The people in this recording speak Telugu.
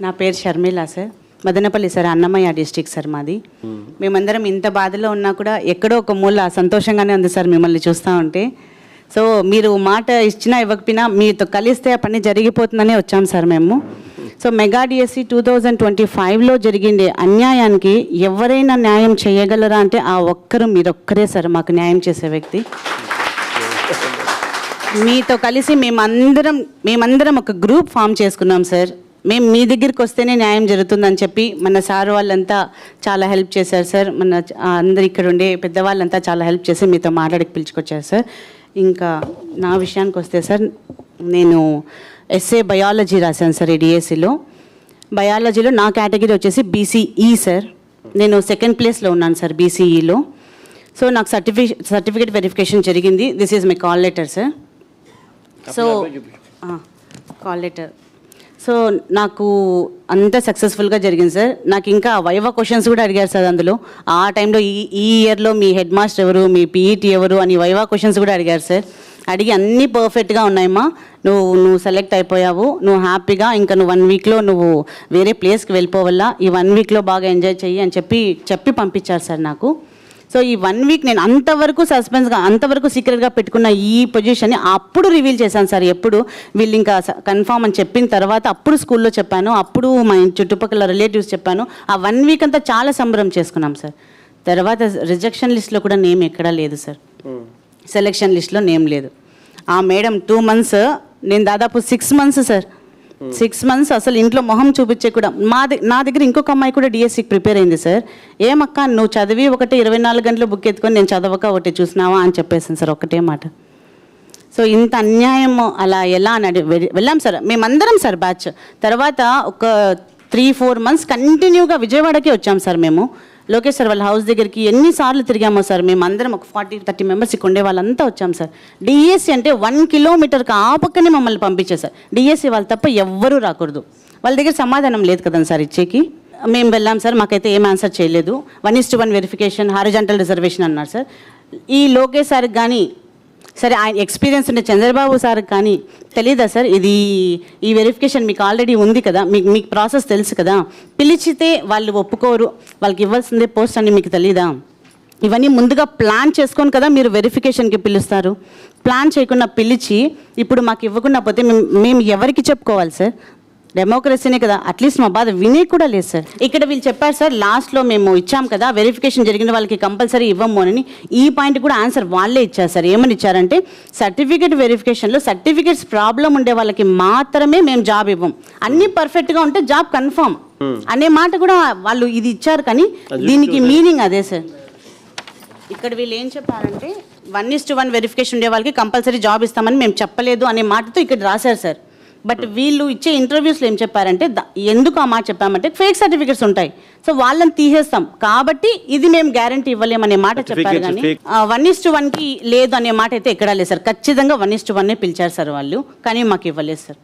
నా పేరు Sharmila sir. Madanapalle sir, Annamayya district sir మాది. మేమందరం ఇంత బాధలో ఉన్నా కూడా ఎక్కడో ఒక మూల సంతోషంగానే ఉంది సార్ మిమ్మల్ని చూస్తూ ఉంటే. సో మీరు మాట ఇచ్చినా ఇవ్వకపోయినా మీతో కలిస్తే ఆ పని జరిగిపోతుందనే వచ్చాం సార్ మేము. సో మెగా డిఎస్సి 2025లో జరిగిండే అన్యాయానికి ఎవరైనా న్యాయం చేయగలరా అంటే ఆ ఒక్కరు మీరొక్కరే సార్ మాకు న్యాయం చేసే వ్యక్తి. మీతో కలిసి మేమందరం ఒక గ్రూప్ ఫామ్ చేసుకున్నాం సార్. మేము మీ దగ్గరికి వస్తేనే న్యాయం జరుగుతుందని చెప్పి మన సార్ వాళ్ళంతా చాలా హెల్ప్ చేశారు సార్. మన అందరు ఇక్కడ ఉండే పెద్దవాళ్ళంతా చాలా హెల్ప్ చేసి మీతో మాట్లాడికి పిలుచుకొచ్చారు సార్. ఇంకా నా విషయానికి వస్తే సార్, నేను ఎస్ఏ బయాలజీ రాశాను సార్ ఈ డిఎస్సిలో. బయాలజీలో నా కేటగిరీ వచ్చేసి బీసీఈ సార్. నేను సెకండ్ ప్లేస్లో ఉన్నాను సార్ బీసీఈలో. సో నాకు సర్టిఫికేట్ వెరిఫికేషన్ జరిగింది. This is my call letter sir. So call letter. So నాకు అంతా సక్సెస్ఫుల్గా జరిగింది సార్. నాకు ఇంకా వైవా క్వశ్చన్స్ కూడా అడిగారు సార్ అందులో. ఆ టైంలో ఈ ఇయర్లో మీ హెడ్ మాస్టర్ ఎవరు, మీ పీఈటీ ఎవరు అని వైవా క్వశ్చన్స్ కూడా అడిగారు సార్. అడిగి అన్నీ పర్ఫెక్ట్గా ఉన్నాయమ్మా, నువ్వు సెలెక్ట్ అయిపోయావు, నువ్వు హ్యాపీగా ఇంకా నువ్వు 1 వీక్లో నువ్వు వేరే ప్లేస్కి వెళ్ళిపోవాలా, ఈ 1 వీక్లో బాగా ఎంజాయ్ చెయ్యి అని చెప్పి పంపించారు సార్ నాకు. సో ఈ 1 వీక్ నేను అంతవరకు సస్పెన్స్గా అంతవరకు సీక్రెట్గా పెట్టుకున్న ఈ పొజిషన్ని అప్పుడు రివీల్ చేశాను సార్. ఎప్పుడు వీళ్ళు ఇంకా కన్ఫామ్ అని చెప్పిన తర్వాత అప్పుడు స్కూల్లో చెప్పాను, అప్పుడు మా చుట్టుపక్కల రిలేటివ్స్ చెప్పాను. ఆ 1 వీక్ అంతా చాలా సంబరం చేసుకున్నాం సార్. తర్వాత రిజెక్షన్ లిస్ట్లో కూడా నేమ్ ఎక్కడా లేదు సార్. సెలెక్షన్ లిస్ట్లో నేమ్ లేదు. ఆ మేడం 2 months, నేను దాదాపు 6 months సార్. 6 months అసలు ఇంట్లో మొహం చూపించే కూడా. నా దగ్గర ఇంకొక అమ్మాయి కూడా డిఎస్సికి ప్రిపేర్ అయింది సార్. ఏమక్క నువ్వు చదివి ఒకటే 24 గంటలు బుక్ ఎత్తుకొని నేను చదవక ఒకటి చూసినావా అని చెప్పేసాను సార్, ఒకటే మాట. సో ఇంత అన్యాయం అలా ఎలా అని వెళ్ళాం సార్ మేమందరం సార్ బ్యాచ్. తర్వాత ఒక 3-4 months కంటిన్యూగా విజయవాడకే వచ్చాం సార్ మేము. లోకేష్ సార్ వాళ్ళ హౌస్ దగ్గరికి ఎన్నిసార్లు తిరిగామో సార్. మేమందరం ఒక 40-30 members ఇక్కడ ఉండే వాళ్ళంతా వచ్చాం సార్. డిఎస్సి అంటే 1 kilometerకి ఆ పక్కనే మమ్మల్ని పంపించారు సార్. డిఎస్సి వాళ్ళు తప్ప ఎవ్వరూ రాకూడదు. వాళ్ళ దగ్గర సమాధానం లేదు కదండి సార్ ఇచ్చేకి. మేము వెళ్ళాం సార్, మాకైతే ఏం ఆన్సర్ చేయలేదు. 1:1 వెరిఫికేషన్, హారిజాంటల్ రిజర్వేషన్ అన్నారు సార్. ఈ లోకేష్ సార్కి కానీ సరే ఆయన ఎక్స్పీరియన్స్ ఉండే చంద్రబాబు సార్కి కానీ తెలీదా సార్, ఇది ఈ వెరిఫికేషన్ మీకు ఆల్రెడీ ఉంది కదా, మీకు ప్రాసెస్ తెలుసు కదా, పిలిచితే వాళ్ళు ఒప్పుకోరు, వాళ్ళకి ఇవ్వాల్సిందే పోస్ట్ అని మీకు తెలీదా? ఇవన్నీ ముందుగా ప్లాన్ చేసుకొని కదా మీరు వెరిఫికేషన్కి పిలుస్తారు. ప్లాన్ చేయకుండా పిలిచి ఇప్పుడు మాకు ఇవ్వకుండా పోతే మేము ఎవరికి చెప్పుకోవాలి సార్? డెమోక్రసీనే కదా, అట్లీస్ట్ మా బాధ వినే కూడా లేదు సార్. ఇక్కడ వీళ్ళు చెప్పారు సార్ లాస్ట్లో మేము ఇచ్చాం కదా వెరిఫికేషన్ జరిగిన వాళ్ళకి కంపల్సరీ ఇవ్వము అని. ఈ పాయింట్ కూడా ఆన్సర్ వాళ్ళే ఇచ్చారు సార్. ఏమని ఇచ్చారంటే సర్టిఫికేట్ వెరిఫికేషన్లో సర్టిఫికేట్స్ ప్రాబ్లం ఉండే వాళ్ళకి మాత్రమే మేము జాబ్ ఇవ్వం, అన్నీ పర్ఫెక్ట్గా ఉంటే జాబ్ కన్ఫర్మ్ అనే మాట కూడా వాళ్ళు ఇది ఇచ్చారు. కానీ దీనికి మీనింగ్ అదే సార్. ఇక్కడ వీళ్ళు ఏం చెప్పారంటే 1:1 వెరిఫికేషన్ ఉండే వాళ్ళకి కంపల్సరీ జాబ్ ఇస్తామని మేము చెప్పలేదు అనే మాటతో ఇక్కడ రాశారు సార్. బట్ వీళ్ళు ఇచ్చే ఇంటర్వ్యూస్లో ఏం చెప్పారంటే ఎందుకు ఆ మాట చెప్పామంటే ఫేక్ సర్టిఫికేట్స్ ఉంటాయి, సో వాళ్ళని తీసేస్తాం కాబట్టి ఇది మేము గ్యారంటీ ఇవ్వలేమనే మాట చెప్పారు. కానీ 1:1కి లేదు అనే మాట అయితే ఎక్కడా లేదు సార్. ఖచ్చితంగా 1:1 పిలిచారు సార్ వాళ్ళు, కానీ మాకు ఇవ్వలేదు సార్.